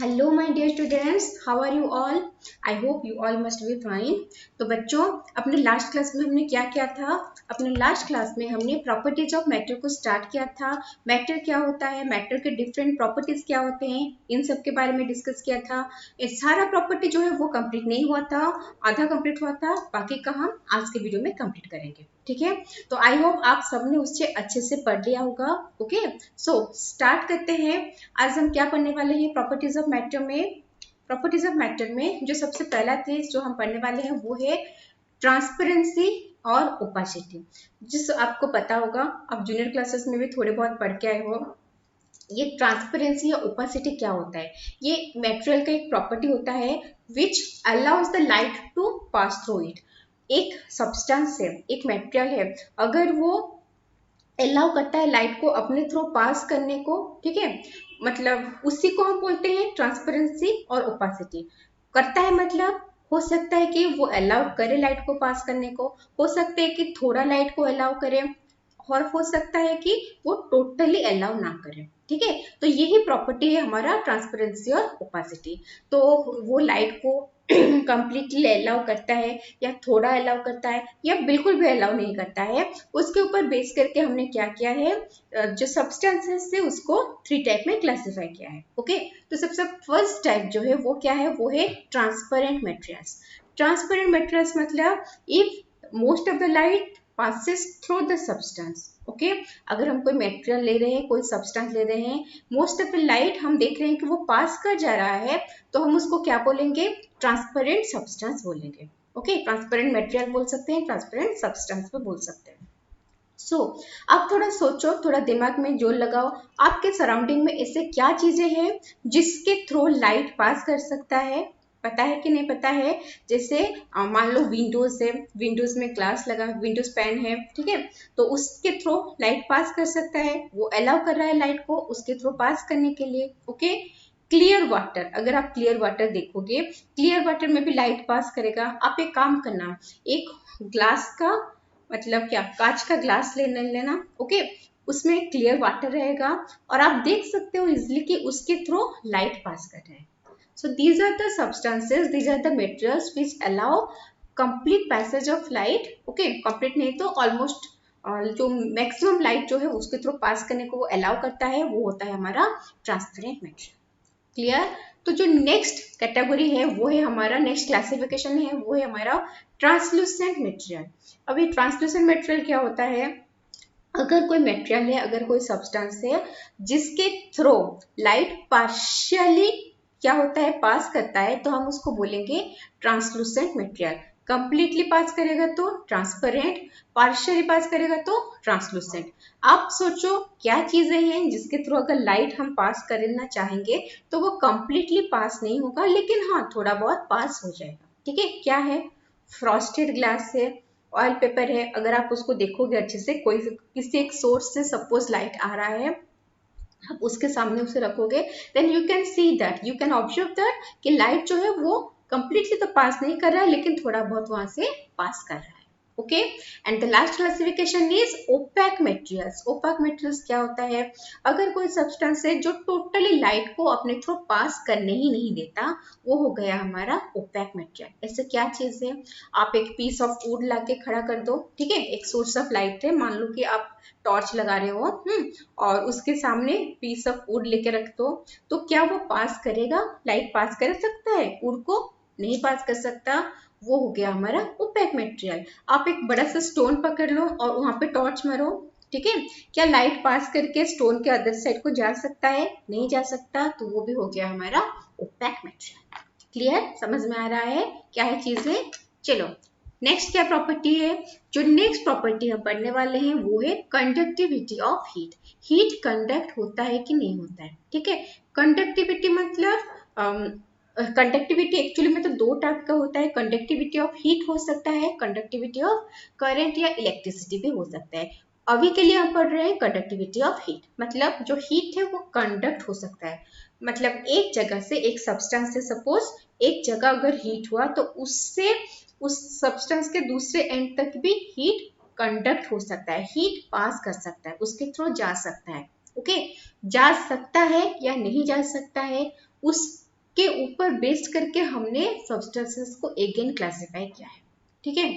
Hello my dear students, how are you all? I hope you all must be fine. तो बच्चों, अपने last class में हमने क्या किया था? अपने लास्ट क्लास में हमने प्रॉपर्टीज ऑफ मैटर को स्टार्ट किया था। मैटर क्या होता है, मैटर के डिफरेंट प्रॉपर्टीज क्या होते हैं, इन सब के बारे में डिस्कस किया था। ये सारा प्रॉपर्टी जो है वो कंप्लीट नहीं हुआ था, आधा कंप्लीट हुआ था, बाकी का हम आज के वीडियो में कंप्लीट करेंगे। ठीक है, तो आई होप आप सबने उससे अच्छे से पढ़ लिया होगा। ओके, सो स्टार्ट करते हैं। आज हम क्या पढ़ने वाले हैं प्रॉपर्टीज ऑफ मैटर में? प्रॉपर्टीज ऑफ मैटर में जो सबसे पहला चीज जो हम पढ़ने वाले हैं वो है ट्रांसपेरेंसी और ओपासिटी। जिस आपको पता होगा, आप जूनियर क्लासेस में भी थोड़े बहुत पढ़ के आए हो। ये ट्रांसपेरेंसी या ओपासिटी क्या होता है? ये मटेरियल का एक प्रॉपर्टी होता है which allows the light to pass through it. एक सब्सटेंस है, एक मटेरियल है, अगर वो अलाउ करता है लाइट को अपने थ्रू पास करने को, ठीक है, मतलब उसी को हम बोलते हैं ट्रांसपेरेंसी और ओपासिटी। करता है मतलब हो सकता है कि वो अलाउ करे लाइट को पास करने को, हो सकता है कि थोड़ा लाइट को अलाउ करे, और हो सकता है कि वो टोटली अलाउ ना करे। ठीक है, तो यही प्रॉपर्टी है हमारा ट्रांसपेरेंसी और ओपासिटी। तो वो लाइट को कंप्लीटली अलाउ करता है या थोड़ा अलाउ करता है या बिल्कुल भी अलाउ नहीं करता है, उसके ऊपर बेस करके हमने क्या किया है, जो सब्सटेंसेस है उसको 3 टाइप में क्लासिफाई किया है। ओके, तो सबसे फर्स्ट टाइप जो है वो क्या है, वो है ट्रांसपेरेंट मटेरियल्स। ट्रांसपेरेंट मटेरियल्स मतलब if most of the light passes through the substance। Okay, अगर हम कोई मटेरियल ले रहे हैं, कोई सब्सटेंस ले रहे हैं, मोस्ट ऑफ द लाइट हम देख रहे हैं कि वो पास कर जा रहा है, तो हम उसको क्या बोलेंगे? ट्रांसपेरेंट सब्सटेंस बोलेंगे। ओके, ट्रांसपेरेंट मटेरियल बोल सकते हैं, ट्रांसपेरेंट सब्सटेंस भी बोल सकते हैं। आप थोड़ा सोचो, थोड़ा दिमाग में जोर लगाओ, आपके सराउंडिंग में ऐसे क्या चीजें हैं जिसके थ्रू लाइट पास कर सकता है? पता है कि नहीं पता है? जैसे मान लो विंडोज है, विंडोज में ग्लास लगा, विंडोज पैन है, ठीक है, तो उसके थ्रू लाइट पास कर सकता है, वो अलाउ कर रहा है लाइट को उसके थ्रू पास करने के लिए। ओके, क्लियर वाटर, अगर आप क्लियर वाटर देखोगे, क्लियर वाटर में भी लाइट पास करेगा। आप एक काम करना, एक ग्लास का मतलब क्या, कांच का ग्लास लेना, ओके, उसमें क्लियर वाटर रहेगा और आप देख सकते हो इजिली कि उसके थ्रू लाइट पास कर रहे हैं। So these are the substances, these are the materials which allow complete passage of light. Okay, complete नहीं तो ऑलमोस्ट जो मैक्सिमम लाइट जो है उसके थ्रू पास करने को वो अलाउ करता है, वो होता है हमारा ट्रांसपेरेंट मटेरियल। क्लियर? तो जो नेक्स्ट कैटेगरी है वो है हमारा, नेक्स्ट क्लासिफिकेशन है वो है हमारा ट्रांसलूसेंट मटेरियल। अब ये ट्रांसलूसेंट मटेरियल क्या होता है? अगर कोई मटेरियल है, अगर कोई सब्सटेंस है जिसके थ्रू लाइट पार्शियली क्या होता है, पास करता है, तो हम उसको बोलेंगे ट्रांसलूसेंट मटेरियल। कंप्लीटली पास करेगा तो ट्रांसपेरेंट, पार्शियली पास करेगा तो ट्रांसलूसेंट। आप सोचो क्या चीजें हैं जिसके थ्रू अगर लाइट हम पास करना चाहेंगे तो वो कंप्लीटली पास नहीं होगा, लेकिन हाँ थोड़ा बहुत पास हो जाएगा। ठीक है, क्या है? फ्रॉस्टेड ग्लास है, ऑयल पेपर है, अगर आप उसको देखोगे अच्छे से, कोई किसी एक सोर्स से सपोज लाइट आ रहा है, आप उसके सामने उसे रखोगे, then you can see that, you can observe that कि लाइट जो है वो कंप्लीटली तो पास नहीं कर रहा है, लेकिन थोड़ा बहुत वहां से पास कर रहा है। Okay, and the last classification is opaque materials. Opaque materials क्या होता है? अगर कोई सब्सटेंस है जो टोटली लाइट को अपने थ्रू पास करने ही नहीं देता, वो हो गया हमारा ओपैक मटेरियल। ऐसे क्या चीज है? आप एक पीस ऑफ वुड लाके खड़ा कर दो, ठीक है, एक सोर्स ऑफ लाइट है, मान लो कि आप टॉर्च लगा रहे हो, और उसके सामने पीस ऑफ वुड लेके रख दो, तो क्या वो पास करेगा? लाइट पास कर सकता है? वुड को नहीं पास कर सकता, वो हो गया हमारा ओपेक मटेरियल। आप एक बड़ा सा स्टोन पकड़ लो और वहां पे टॉर्च मारो, ठीक है, क्या लाइट पास करके स्टोन के अदर साइड को जा सकता है? नहीं जा सकता, तो वो भी हो गया हमारा ओपेक मटेरियल। क्लियर? समझ में आ रहा है क्या है चीजें? चलो, नेक्स्ट क्या प्रॉपर्टी है? जो नेक्स्ट प्रॉपर्टी हम पढ़ने वाले हैं वो है conductivity of heat. Heat conduct होता है कि नहीं होता है? ठीक है, कंडक्टिविटी मतलब कंडक्टिविटी एक्चुअली में तो दो टाइप का होता है। कंडक्टिविटी ऑफ हीट हो सकता है, कंडक्टिविटी ऑफ करंट या इलेक्ट्रिसिटी भी हो सकता है। अभी के लिए हम पढ़ रहे हैं कंडक्टिविटी ऑफ हीट, मतलब जो हीट है वो कंडक्ट हो सकता है, मतलब एक जगह से, एक सब्सटेंस से सपोज एक जगह अगर हीट हुआ तो उससे उस सब्सटेंस के दूसरे एंड तक भी हीट कंडक्ट हो सकता है, हीट पास कर सकता है, उसके थ्रू जा सकता है। ओके, जा सकता है या नहीं जा सकता है, उस के ऊपर बेस्ड करके हमने सब्सटेंसेस को अगेन क्लासिफाई किया है। ठीक है,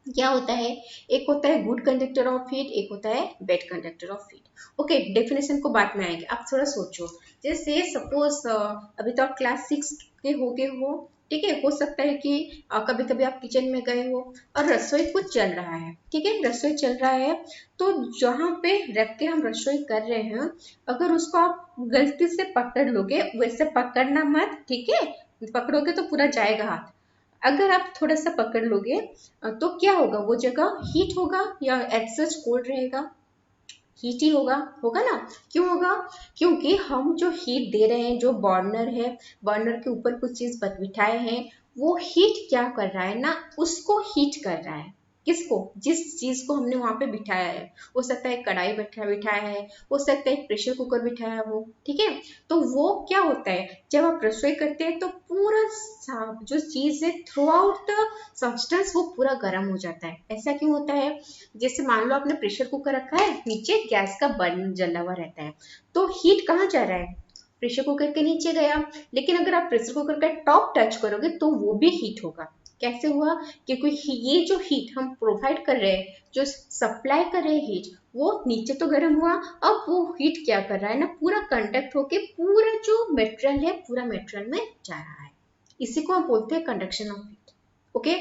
क्या होता है, एक होता है गुड कंडक्टर ऑफ हीट, एक होता है bad conductor of heat. Okay, definition को बाद में आएंगे, आप थोड़ा सोचो। जैसे सपोज अभी तो आप क्लास 6 के हो गए हो, ठीक है, हो सकता है कि कभी कभी आप किचन में गए हो और रसोई कुछ चल रहा है, ठीक है, रसोई चल रहा है, तो जहाँ पे रख के हम रसोई कर रहे हैं, अगर उसको आप गलती से पकड़ लोगे, वैसे पकड़ना मत, ठीक है, पकड़ोगे तो पूरा जाएगा हाथ। अगर आप थोड़ा सा पकड़ लोगे तो क्या होगा, वो जगह हीट होगा या एज सच कोल्ड रहेगा, हीट ही होगा, होगा ना। क्यों होगा, क्योंकि हम जो हीट दे रहे हैं, जो बर्नर है, बर्नर के ऊपर कुछ चीज बिठाए हैं, वो हीट क्या कर रहा है ना, उसको हीट कर रहा है। किसको, जिस चीज को हमने वहां पे बिठाया है, हो सकता है कढ़ाई बिठाया है, हो सकता है प्रेशर कुकर बिठाया है वो, ठीक है। तो वो क्या होता है, जब आप रसोई करते हैं तो पूरा जो चीज है थ्रू आउट द सब्सटेंस वो पूरा गर्म हो जाता है। ऐसा क्यों होता है, जैसे मान लो आपने प्रेशर कुकर रखा है, नीचे गैस का बर्न जला हुआ रहता है, तो हीट कहाँ जा रहा है, प्रेशर कुकर के नीचे गया। लेकिन अगर आप प्रेशर कुकर का टॉप टच करोगे तो वो भी हीट होगा। कैसे हुआ, क्योंकि ये जो हीट हम प्रोवाइड कर रहे हैं, जो सप्लाई कर रहे हैं हीट, वो नीचे तो गर्म हुआ, अब वो हीट क्या कर रहा है ना, पूरा कंडक्ट होके पूरा जो मेटेरियल है पूरा मेटेरियल में जा रहा है। इसी को हम बोलते हैं कंडक्शन ऑफ हीट। ओके,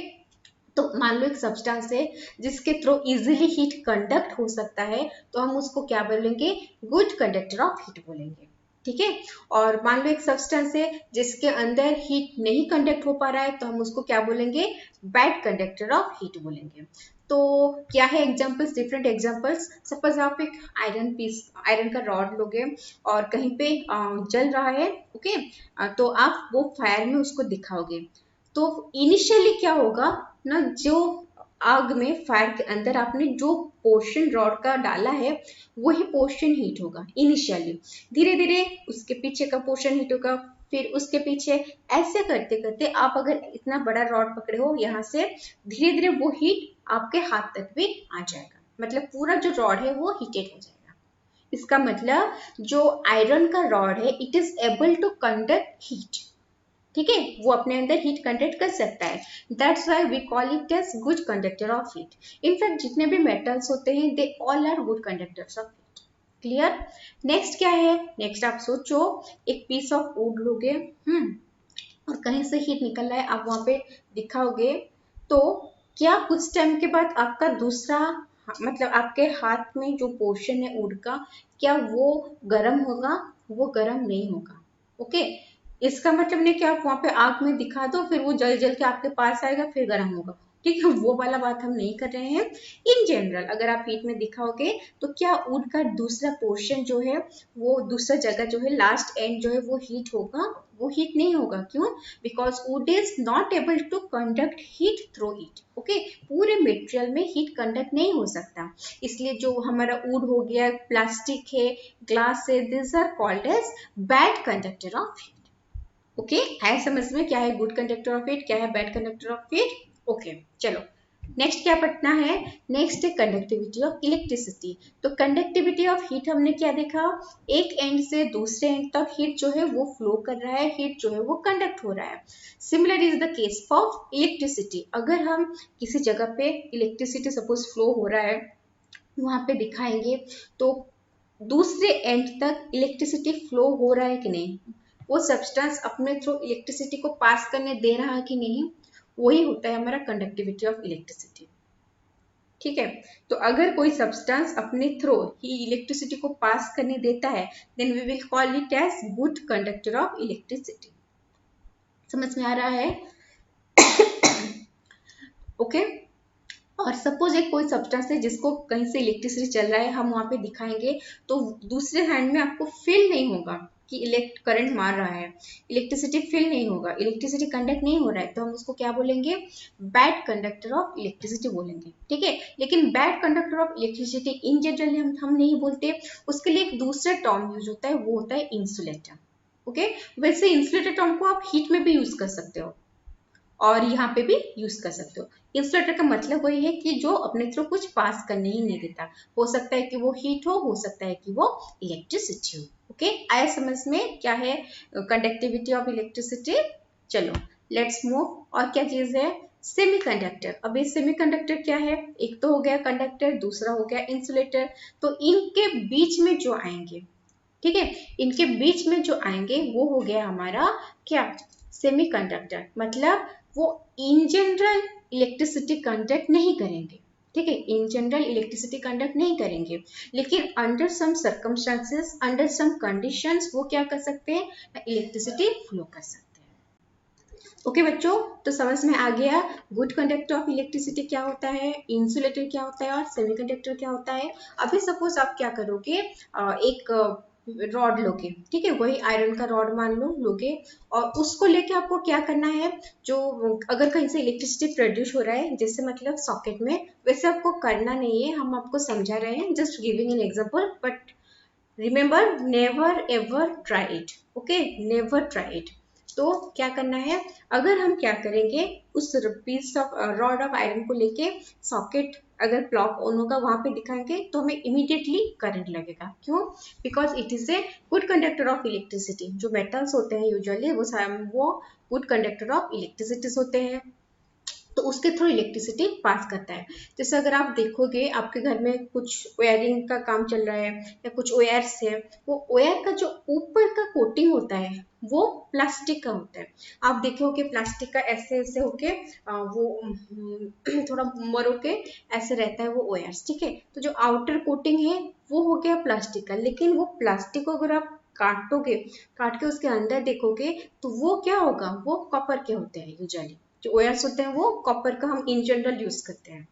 तो मान लो एक सब्सटेंस है जिसके थ्रू इजीली हीट कंडक्ट हो सकता है, तो हम उसको क्या बोलेंगे, गुड कंडक्टर ऑफ हीट बोलेंगे। ठीक है, और मान लो एक सब्सटेंस है जिसके अंदर हीट नहीं कंडक्ट हो पा रहा है, तो हम उसको क्या बोलेंगे, बैड कंडक्टर ऑफ हीट बोलेंगे। तो क्या है एग्जांपल्स, डिफरेंट एग्जांपल्स। सपोज आप एक आयरन पीस, आयरन का रॉड लोगे और कहीं पे जल रहा है, ओके, तो आप वो फायर में उसको दिखाओगे, तो इनिशियली क्या होगा ना, जो आग में, फायर के अंदर आपने जो पोर्शन रॉड का डाला है, वही पोर्शन हीट होगा इनिशियली। धीरे धीरे उसके पीछे का पोर्शन हीट होगा, फिर उसके पीछे, ऐसे करते करते आप अगर इतना बड़ा रॉड पकड़े हो, यहाँ से धीरे धीरे वो हीट आपके हाथ तक भी आ जाएगा, मतलब पूरा जो रॉड है वो हीटेड हो जाएगा। इसका मतलब जो आयरन का रॉड है, it is able to conduct heat, ठीक है, वो अपने अंदर हीट कंडक्ट कर सकता है। That's why we call it as good conductor of heat. In fact जितने भी मेटल्स होते हैं, they all are good conductors of heat. Clear. Next क्या है, नेक्स्ट आप सोचो, एक पीस ऑफ वुड लोगे, और कहीं से हीट निकल रहा है, आप वहां पे दिखाओगे, तो क्या कुछ टाइम के बाद आपका दूसरा, मतलब आपके हाथ में जो पोर्शन है वुड का, क्या वो गर्म होगा, वो गर्म नहीं होगा। ओके, इसका मतलब नहीं कि आप वहां पे आग में दिखा दो, फिर वो जल जल के आपके पास आएगा, फिर गर्म होगा, ठीक है, वो वाला बात हम नहीं कर रहे हैं। इन जनरल अगर आप हीट में दिखाओगे, तो क्या वुड का दूसरा पोर्शन जो है, वो दूसरा जगह जो है, लास्ट एंड जो है, वो हीट होगा, वो हीट नहीं होगा। क्यों, because wood is not able to conduct heat through it. Okay, पूरे मटेरियल में हीट कंडक्ट नहीं हो सकता, इसलिए जो हमारा वुड हो गया, प्लास्टिक है, ग्लास है, this are called as bad conductor of heat. Okay, है समझ में, क्या है गुड कंडक्टर ऑफ हीट, क्या है bad conductor of heat. Okay, चलो नेक्स्ट क्या पढ़ना है, नेक्स्ट है कंडक्टिविटी ऑफ इलेक्ट्रिसिटी। तो कंडक्टिविटी ऑफ हीट हमने क्या देखा, एक एंड से दूसरे एंड तक हीट जो है वो फ्लो कर रहा है, हीट जो है वो कंडक्ट हो रहा है। Similar is the case of electricity. अगर हम किसी जगह पे इलेक्ट्रिसिटी सपोज फ्लो हो रहा है, वहां पे दिखाएंगे, तो दूसरे एंड तक इलेक्ट्रिसिटी फ्लो हो रहा है कि नहीं, वो सब्सटेंस अपने थ्रू इलेक्ट्रिसिटी को पास करने दे रहा है कि नहीं, वही होता है हमारा कंडक्टिविटी ऑफ इलेक्ट्रिसिटी। ठीक है, तो अगर कोई सब्सटेंस अपने थ्रू ही इलेक्ट्रिसिटी को पास करने देता है, then we will call it as good conductor of electricity. समझ में आ रहा है। ओके, और सपोज एक कोई सब्सटेंस है जिसको कहीं से इलेक्ट्रिसिटी चल रहा है, हम वहां पे दिखाएंगे, तो दूसरे हैंड में आपको फील नहीं होगा कि इलेक्ट करंट मार रहा है, इलेक्ट्रिसिटी फील नहीं होगा, इलेक्ट्रिसिटी कंडक्ट नहीं हो रहा है, तो हम उसको क्या बोलेंगे, बैड कंडक्टर ऑफ इलेक्ट्रिसिटी बोलेंगे। ठीक है, लेकिन bad conductor of electricity in general हम नहीं बोलते, उसके लिए एक दूसरा टर्म यूज होता है, वो होता है इंसुलेटर। ओके, वैसे इंसुलेटर टर्म को आप हीट में भी यूज कर सकते हो और यहाँ पे भी यूज कर सकते हो। इंसुलेटर का मतलब वही है कि जो अपने थ्रू कुछ पास करने ही नहीं देता, हो सकता है कि वो हीट हो सकता है कि वो इलेक्ट्रिसिटी हो। ओके, आया समझ में क्या है कंडक्टिविटी ऑफ इलेक्ट्रिसिटी। चलो लेट्स मूव। और क्या चीज है, सेमीकंडक्टर। अब ये सेमीकंडक्टर क्या है, एक तो हो गया कंडक्टर, दूसरा हो गया इंसुलेटर। तो इनके बीच में जो आएंगे, ठीक है, इनके बीच में जो आएंगे वो हो गया हमारा क्या, सेमीकंडक्टर। मतलब वो इन जनरल इलेक्ट्रिसिटी कंडक्ट नहीं करेंगे, ठीक है, इन जनरल इलेक्ट्रिसिटी कंडक्ट नहीं करेंगे, लेकिन under some circumstances, under some conditions वो क्या कर सकते हैं, इलेक्ट्रिसिटी फ्लो कर सकते हैं। ओके बच्चों, तो समझ में आ गया गुड कंडक्टर ऑफ इलेक्ट्रिसिटी क्या होता है, इंसुलेटर क्या होता है और सेमीकंडक्टर क्या होता है। अभी सपोज आप क्या करोगे, एक रॉड लोगे, ठीक है, वही आयरन का रॉड मान लो लोगे, और उसको लेके आपको क्या करना है, जो अगर कहीं से इलेक्ट्रिसिटी प्रोड्यूस हो रहा है, जैसे मतलब सॉकेट में, वैसे आपको करना नहीं है, हम आपको समझा रहे हैं, just giving an example, but remember never ever try it, okay, never try it. तो क्या करना है, अगर हम क्या करेंगे, उस piece of rod of iron को लेके सॉकेट अगर प्लग ऑन होगा वहां पे दिखाएंगे तो हमें इमीडिएटली करंट लगेगा। क्यों, because it is a good conductor of electricity. जो मेटल्स होते हैं यूजुअली वो गुड कंडक्टर ऑफ इलेक्ट्रिसिटी होते हैं, तो उसके थ्रू इलेक्ट्रिसिटी पास करता है। जैसे अगर आप देखोगे आपके घर में कुछ वायरिंग का काम चल रहा है या कुछ वायर्स है, वो वायर का जो ऊपर का कोटिंग होता है वो प्लास्टिक का होता है। आप देखोगे प्लास्टिक का ऐसे ऐसे होके वो थोड़ा मरो के ऐसे रहता है वो वायर्स, ठीक है। तो जो आउटर कोटिंग है वो हो गया प्लास्टिक का, लेकिन वो प्लास्टिक को अगर आप काटोगे, काट के उसके अंदर देखोगे तो वो क्या होगा, वो कॉपर के होते हैं यूजुअली। जो ओयर्स होते हैं वो कॉपर का हम इन जनरल यूज करते हैं।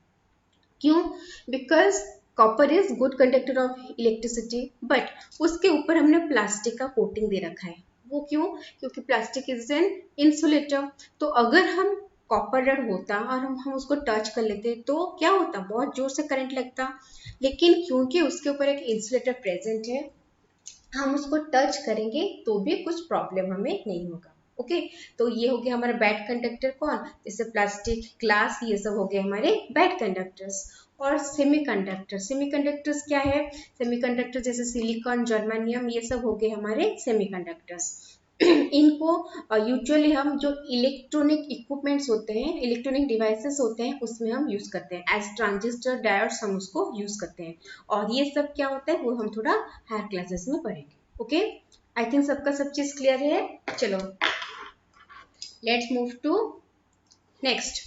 क्यों, because copper is good conductor of electricity, but उसके ऊपर हमने प्लास्टिक का कोटिंग दे रखा है। वो क्यों, क्योंकि प्लास्टिक इज एन इंसुलेटर। तो अगर हम कॉपर रड होता और हम उसको टच कर लेते तो क्या होता, बहुत जोर से करंट लगता, लेकिन क्योंकि उसके ऊपर एक इंसुलेटर प्रेजेंट है, हम उसको टच करेंगे तो भी कुछ प्रॉब्लम हमें नहीं होगा। ओके, तो ये हो गया हमारा बैड कंडक्टर। कौन, जैसे प्लास्टिक, ग्लास, ये सब हो गए हमारे बैड कंडक्टर्स। और सेमीकंडक्टर, सेमीकंडक्टर्स क्या है, सेमीकंडक्टर जैसे सिलिकॉन, जर्मेनियम, ये सब हो गए हमारे सेमीकंडक्टर्स। इनको यूजुअली हम जो इलेक्ट्रॉनिक इक्विपमेंट्स होते हैं, इलेक्ट्रॉनिक डिवाइसेस होते हैं, उसमें हम यूज करते हैं एज ट्रांजिस्टर, डायोड्स, हम उसको यूज करते हैं। और ये सब क्या होता है वो हम थोड़ा हायर क्लासेस में पढ़ेंगे। ओके, आई थिंक सबका सब चीज क्लियर है। चलो let's move to next.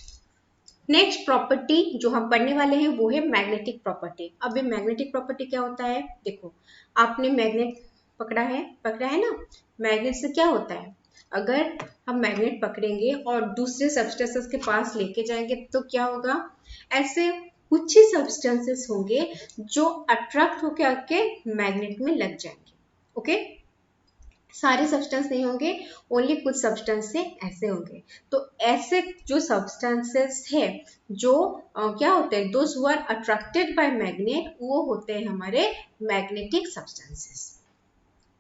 Next property जो हम पढ़ने वाले हैं वो है मैग्नेटिक प्रॉपर्टी। अब ये मैग्नेटिक प्रॉपर्टी क्या होता है, देखो आपने मैग्नेट पकड़ा है ना। मैग्नेट से क्या होता है, अगर हम मैग्नेट पकड़ेंगे और दूसरे सब्सटेंसेस के पास लेके जाएंगे तो क्या होगा, ऐसे कुछ ही सब्सटेंसेस होंगे जो अट्रैक्ट होकर आके मैग्नेट में लग जाएंगे। ओके, सारे सब्सटेंस नहीं होंगे, ओनली कुछ सब्सटेंस से ऐसे होंगे। तो ऐसे जो सब्सटेंसेस है जो क्या होते हैं, those who are attracted by magnet, वो होते हैं हमारे मैग्नेटिक सब्सटेंसेस।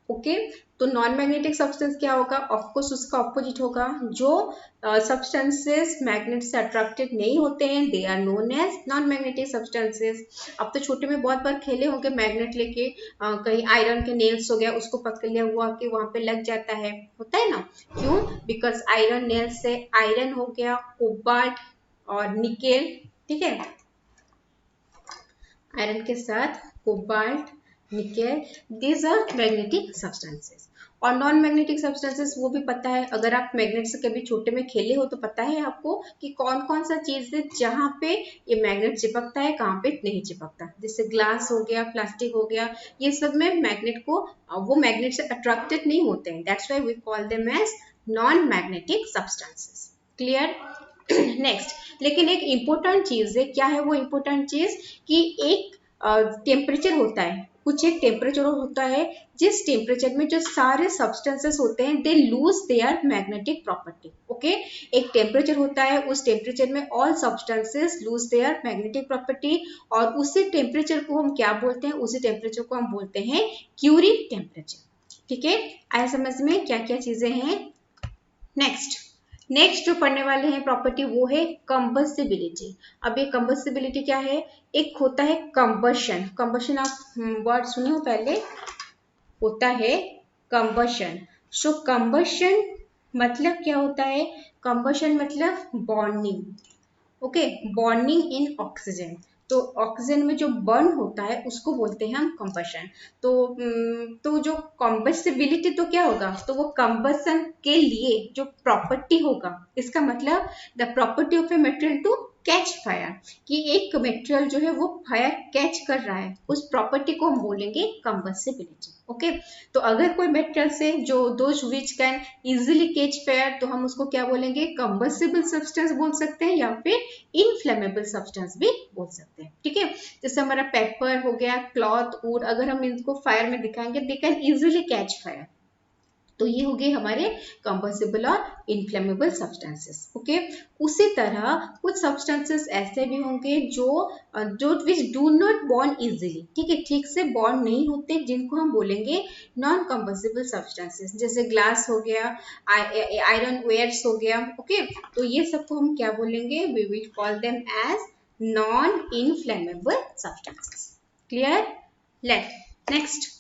ओके, तो नॉन मैग्नेटिक सब्सटेंस क्या होगा, ऑफकोर्स उसका ऑपोजिट होगा। जो सब्सटेंसेस मैग्नेट से अट्रैक्टेड नहीं होते हैं they are known as non magnetic substances. अब तो छोटे में बहुत बार खेले होंगे मैग्नेट लेके, कहीं आयरन के नेल्स हो गया उसको पकड़ लिया, वो आके वहां पे लग जाता है, होता है ना। क्यों, बिकॉज आयरन नेल्स से आयरन हो गया, कोबाल्ट और निकेल, ठीक है, आयरन के साथ cobalt, nickel, these are magnetic substances. और नॉन मैग्नेटिक सब्सटेंसेस वो भी पता है, अगर आप मैग्नेट से कभी छोटे में खेले हो तो पता है आपको कि कौन कौन सा चीज है जहाँ पे ये मैग्नेट चिपकता है, कहाँ पे नहीं चिपकता। जैसे ग्लास हो गया, प्लास्टिक हो गया, ये सब में मैग्नेट को वो मैग्नेट से अट्रैक्टेड नहीं होते हैं, that's why we call them as non magnetic substances. Clear. Next, लेकिन एक इम्पोर्टेंट चीज है, क्या है वो इम्पोर्टेंट चीज, कि एक टेम्परेचर होता है, कुछ एक टेम्परेचर होता है जिस टेम्परेचर में जो सारे सब्सटेंसेस होते हैं they lose their magnetic property. Okay, एक टेम्परेचर होता है, उस टेम्परेचर में all substances lose their magnetic property, और उसी टेम्परेचर को हम क्या बोलते हैं, उसी टेम्परेचर को हम बोलते हैं क्यूरी टेम्परेचर। ठीक है, आया समझ में क्या क्या चीजें हैं। नेक्स्ट जो पढ़ने वाले हैं प्रॉपर्टी वो है कंबस्टिबिलिटी। अब ये कंबस्टिबिलिटी क्या है, एक होता है कंबशन। कंबशन आप वर्ड सुने हो पहले, होता है कंबशन। सो कंबशन मतलब क्या होता है? कंबशन मतलब burning. Okay, burning in oxygen. तो ऑक्सीजन में जो बर्न होता है उसको बोलते हैं हम कंबशन। तो जो कंबस्टिबिलिटी तो क्या होगा? तो वो कंबसन के लिए जो प्रॉपर्टी होगा, इसका मतलब the property of a material to catch fire, कि एक मटेरियल जो है वो फायर कैच कर रहा है, उस प्रॉपर्टी को हम बोलेंगे कंबस्टिबिलिटी। ओके, तो अगर कोई मटेरियल से जो those which can easily catch fire, तो हम उसको क्या बोलेंगे? कंबस्टिबल सब्सटेंस बोल सकते हैं या फिर इनफ्लेमेबल सब्सटेंस भी बोल सकते हैं। ठीक है, जैसे हमारा पेपर हो गया, क्लॉथ, वुड, अगर हम इनको फायर में दिखाएंगे they can easily catch fire. तो ये हो गए हमारे कंबस्टिबल और इनफ्लेमेबल सब्सटेंसेस। ओके, उसी तरह कुछ सब्सटेंसेस ऐसे भी होंगे जो which do not born easily, ठीक है, ठीक से बॉर्न नहीं होते, जिनको हम बोलेंगे नॉन कंबस्टिबल सब्सटेंसेस। जैसे ग्लास हो गया, आयरन वेयर्स हो गया। ओके, तो ये सबको हम क्या बोलेंगे? We will call them as non inflammable substances. Clear? Let next.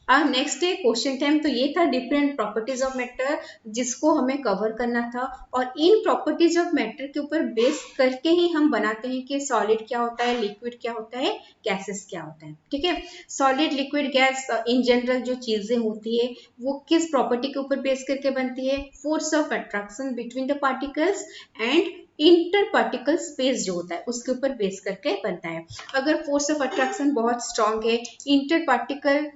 अब नेक्स्ट है क्वेश्चन टाइम। तो ये था डिफरेंट प्रॉपर्टीज ऑफ मैटर जिसको हमें कवर करना था, और इन प्रॉपर्टीज ऑफ मैटर के ऊपर बेस करके ही हम बनाते हैं कि सॉलिड क्या होता है, लिक्विड क्या होता है, गैसेस क्या होता है। ठीक है, solid, liquid, gas in general जो चीजें होती है वो किस प्रॉपर्टी के ऊपर बेस करके बनती है? Force of attraction between the particles and inter particle space जो होता है उसके ऊपर बेस करके बनता है। अगर फोर्स ऑफ अट्रैक्शन बहुत स्ट्रांग है, इंटर पार्टिकल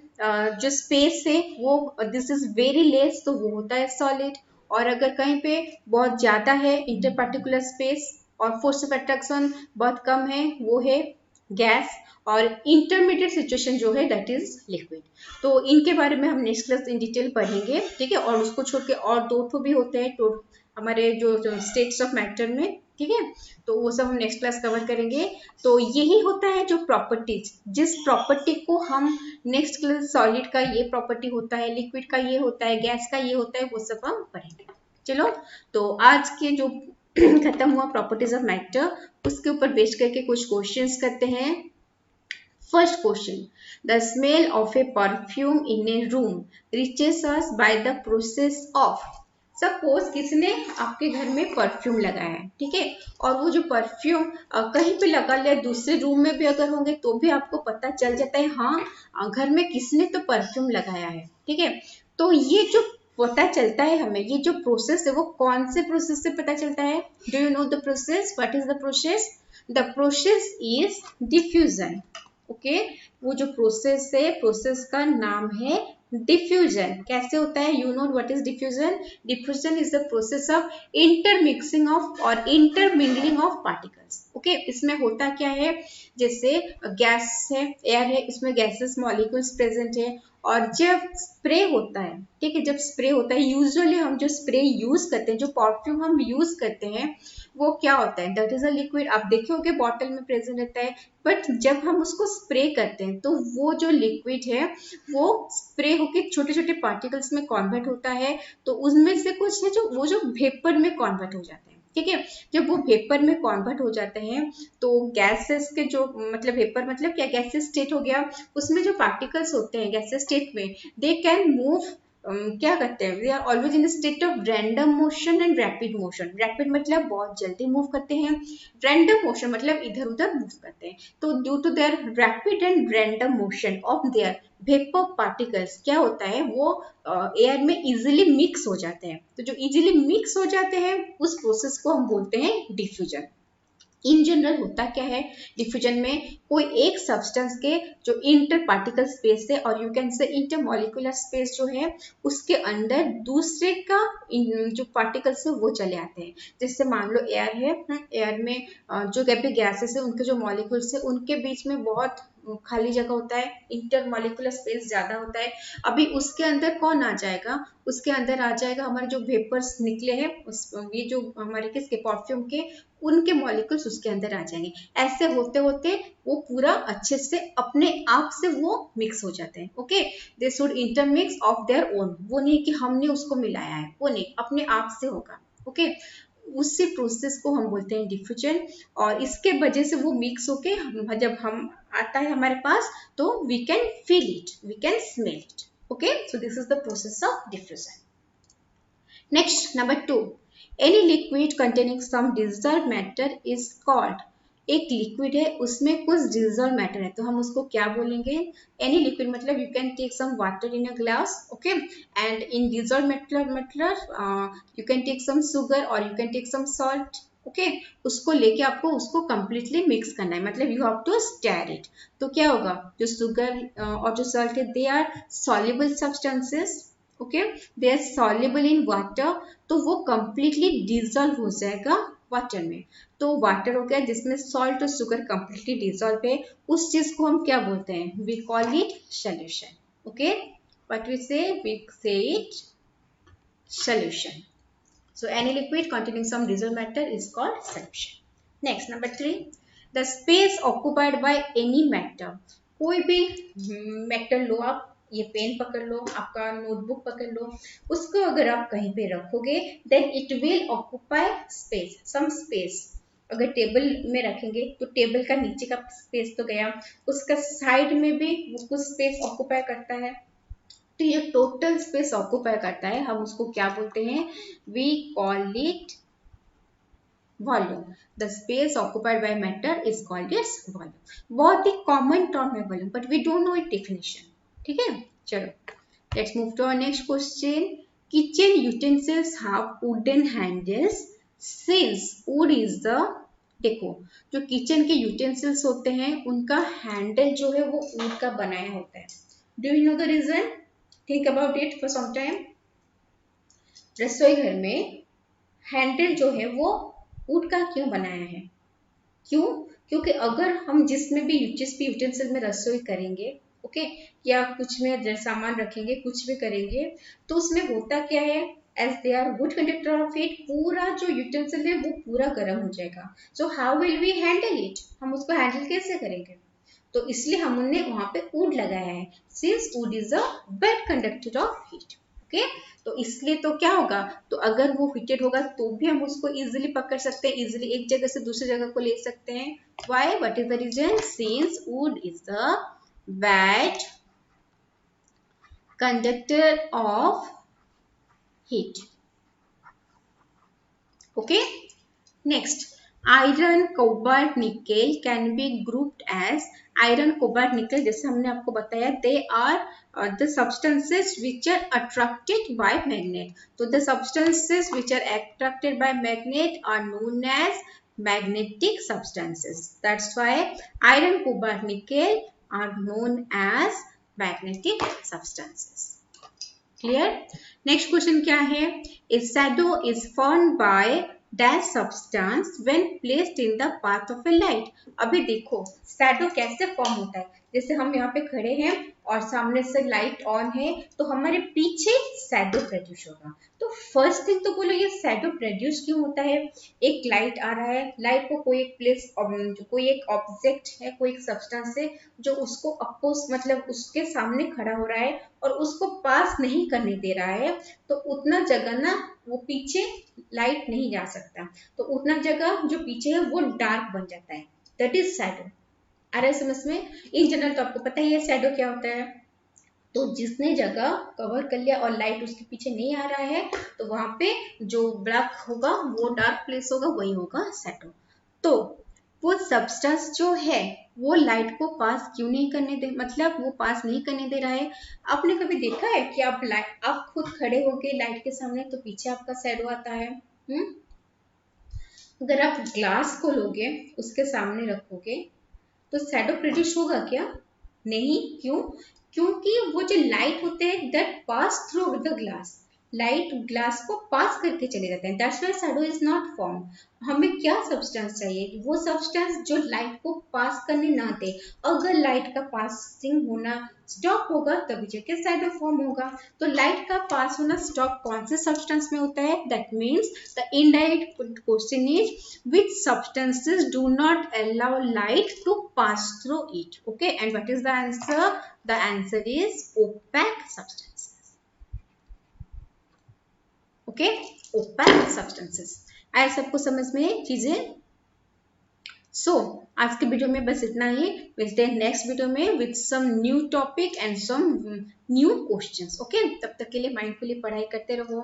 जो स्पेस है वो दिस इज वेरी लेस, तो वो होता है सॉलिड। और अगर कहीं पे बहुत ज्यादा है इंटर पार्टिकुलर स्पेस और फोर्स ऑफ अट्रैक्शन बहुत कम है, वो है गैस। और इंटरमीडिएट सिचुएशन जो है दैट इज लिक्विड। तो इनके बारे में हम नेक्स्ट क्लास इन डिटेल पढ़ेंगे। ठीक है, और उसको छोड़ के और दो ठो भी होते हैं तो हमारे जो स्टेट्स ऑफ मैटर में। ठीक है, तो वो सब हम नेक्स्ट क्लास कवर करेंगे। तो यही होता है जो प्रॉपर्टीज, जिस प्रॉपर्टी को हम नेक्स्ट क्लास, सॉलिड का ये प्रॉपर्टी होता है, लिक्विड का ये होता है, गैस का ये होता है, वो सब हम पढ़ेंगे। चलो, तो आज के जो खत्म हुआ प्रॉपर्टीज ऑफ मैटर, उसके ऊपर बेस करके कुछ क्वेश्चंस करते हैं। First question, the smell of A perfume in A room reaches us by the process of. Suppose किसने आपके घर में परफ्यूम लगाया है, ठीक है, और वो जो परफ्यूम कहीं पे लगा लिया, दूसरे रूम में भी अगर होंगे तो भी आपको पता चल जाता है हाँ घर में किसने तो परफ्यूम लगाया है। ठीक है, तो ये जो पता चलता है हमें, ये जो प्रोसेस है वो कौन से प्रोसेस से पता चलता है? Do you know the process? What is the process? The process is diffusion. Okay, वो जो प्रोसेस है, प्रोसेस का नाम है डिफ्यूजन। कैसे होता है? You know what is diffusion? Diffusion is the process of intermixing of और इंटरमिंगलिंग ऑफ पार्टिकल्स। ओके, इसमें होता क्या है? जैसे गैस है, एयर है, इसमें गैसेस मॉलिक्यूल्स प्रेजेंट है, और जब स्प्रे होता है, ठीक है, जब स्प्रे होता है, यूजुअली हम जो स्प्रे यूज करते हैं, जो परफ्यूम हम यूज करते हैं, वो क्या होता है? That is a liquid. आप देखे होंगे बॉटल में प्रेजेंट रहता है, बट जब हम उसको स्प्रे करते हैं तो वो जो लिक्विड है वो स्प्रे होके छोटे छोटे पार्टिकल्स में कन्वर्ट होता है। तो उसमें से कुछ है जो वो जो वेपर में कन्वर्ट हो जाते हैं। ठीक है, जब वो वेपर में कन्वर्ट हो जाते हैं तो गैसेस के जो मतलब वेपर मतलब क्या, गैसेस स्टेट हो गया, उसमें जो पार्टिकल्स होते हैं गैसेस स्टेट में, दे कैन मूव, क्या करते हैं? We are always in state of random motion and rapid motion. Rapid मतलब बहुत जल्दी मूव करते हैं, रैंडम मोशन मतलब इधर उधर मूव करते हैं। तो due to their rapid and random motion of their vapour particles, क्या होता है? वो एयर में इजीली मिक्स हो जाते हैं। तो जो इजीली मिक्स हो जाते हैं उस प्रोसेस को हम बोलते हैं डिफ्यूजन। इन जनरल होता क्या है डिफ्यूजन में? कोई एक सब्सटेंस के जो इंटर पार्टिकल स्पेस है और you can say inter molecular space जो है उसके अंदर दूसरे का जो पार्टिकल्स है वो चले आते हैं। जैसे मान लो एयर है, एयर में जो गैसेस है उनके जो मॉलिक्यूल्स है उनके बीच में बहुत खाली जगह होता है, इंटर मॉलिक्यूलर स्पेस ज्यादा होता है। अभी उसके अंदर कौन आ जाएगा? उसके अंदर आ जाएगा हमारे जो वेपर्स निकले हैं उस ये जो हमारे किसके परफ्यूम के, उनके मॉलिक्यूल्स उसके अंदर आ जाएंगे। ऐसे होते होते वो पूरा अच्छे से अपने आप से वो मिक्स हो जाते हैं। Okay, they should intermix of their own, वो नहीं कि हमने उसको मिलाया है, वो नहीं, अपने आप से होगा। ओके, उसी प्रोसेस को हम बोलते हैं डिफ्यूजन। और इसके वजह से वो मिक्स होके जब हम आता है हमारे पास तो we can feel it, we can smell it. Okay, so this is the process of diffusion. Next, number 2, any liquid containing some dissolved matter is called. एक लिक्विड है उसमें कुछ डिजॉल्व मैटर है तो हम उसको क्या बोलेंगे? एनी लिक्विड मतलब you can take some water in a glass, okay, and in dissolve मतलब you can take some sugar or you can take some salt, okay, उसको लेके आपको उसको कंप्लीटली मिक्स करना है, मतलब you have to stir it. तो क्या होगा, जो शुगर और जो सॉल्ट है they are soluble substances, okay, they are soluble in water, तो वो कंप्लीटली डिजॉल्व हो जाएगा वाटर में। तो वाटर हो गया जिसमें सॉल्ट और शुगर कंप्लीटली डिजॉल्व है, उस चीज को हम क्या बोलते हैं? We call it solution, okay, what we say it solution. So any liquid containing some dissolved matter is called solution. Next, number 3, the space occupied by any matter. कोई भी मैटर लो आप, ये पेन पकड़ लो, आपका नोटबुक पकड़ लो, उसको अगर आप कहीं पे रखोगे then it will occupy space, some space. अगर टेबल में रखेंगे तो टेबल का नीचे का स्पेस तो गया, उसका साइड में भी वो कुछ स्पेस ऑक्यूपाई करता है, तो ये टोटल स्पेस ऑक्यूपाई करता है, हम उसको क्या बोलते हैं? We call it volume. The space occupied by matter is called its volume. बहुत ही कॉमन टर्म है volume, but we don't know it definition, ठीक है। चलो let's move to our next question. Kitchen utensils have wooden handles since wood is the, देखो जो kitchen के utensils होते हैं उनका हैंडल जो है वो वुड का बनाया होता है। Do you know the reason? Think about it for some time. रसोई घर में हैंडल जो है वो वुड का क्यों बनाया है? क्यों? क्योंकि अगर हम जिसमें भी जिस भी यूटेंसिल में रसोई करेंगे, ओके, या कुछ में सामान रखेंगे, कुछ भी करेंगे, तो उसमें होता क्या है, as they are good conductor of heat, पूरा जो यूटेंसिल है वो पूरा गर्म हो जाएगा। So how will we handle it? हम उसको हैंडल कैसे करेंगे? तो इसलिए हमने वहां पे वुड लगाया है, since wood is a bed conductor of heat, okay. तो इसलिए तो क्या होगा, तो अगर वो हीटेड होगा तो भी हम उसको इजीली पकड़ सकते हैं, इजीली एक जगह से दूसरी जगह को ले सकते हैं। Why? What is the reason? Since wood is the bad conductor of heat, okay. Next, iron, cobalt, nickel can be grouped as, iron, cobalt, nickel जैसे हमने आपको बताया they are the substances which are attracted by magnet. तो the substances which are attracted by magnet are known as magnetic substances. That's why iron, cobalt, nickel are known as magnetic substances. Clear? Next question क्या है? A shadow is formed by dash substance when placed in the path of a light. अभी देखो shadow कैसे form होता है, जैसे हम यहाँ पे खड़े हैं और सामने से लाइट ऑन है तो हमारे पीछे शैडो प्रोड्यूस होगा। तो फर्स्ट थिंग तो बोलो ये शैडो प्रोड्यूस क्यों होता है? एक लाइट आ रहा है, लाइट को कोई एक प्लेस, कोई एक ऑब्जेक्ट है, कोई एक सब्सटेंस है जो उसको अपोज मतलब उसके सामने खड़ा हो रहा है और उसको पास नहीं करने दे रहा है, तो उतना जगह ना वो पीछे लाइट नहीं जा सकता, तो उतना जगह जो पीछे है वो डार्क बन जाता है, दैट इज शैडो। आ रहा है समझ में? इन जनरल तो आपको पता ही है शैडो क्या होता है। तो जिसने जगह कवर कर लिया और लाइट उसके पीछे नहीं आ रहा है तो वहां पे जो ब्लैक होगा वो डार्क प्लेस होगा, वही होगा शैडो। तो वो सब्सटेंस जो है वो लाइट को पास क्यों नहीं करने दे, मतलब वो पास नहीं करने दे रहा है। आपने कभी देखा है कि आप खुद खड़े होके लाइट के सामने तो पीछे आपका शैडो आता है? अगर आप ग्लास को लोगे उसके सामने रखोगे तो शैडो प्रोड्यूस होगा क्या? नहीं। क्यों? क्योंकि वो जो लाइट होते हैं that pass through the glass, light glass को पास करके चले जाते हैं, that's why shadow is not form. हमें क्या सब्सटेंस चाहिए? वो सब्सटेंस जो लाइट को पास करने ना दे। अगर लाइट का पासिंग होना स्टॉप होगा तभी जाके शैडो फॉर्म होगा। तो लाइट का पास होना स्टॉप कौन से सब्सटेंस में होता है? That means the indirect question is which substances do not allow light to pass through it? Okay, and what is the answer? The answer is opaque substances. Okay, opaque substances. आया सबको समझ में चीजें? सो आज के वीडियो में बस इतना ही। मिलते हैं नेक्स्ट वीडियो में with some new topic and some new questions. Okay, तब तक के लिए माइंडफुली पढ़ाई करते रहो।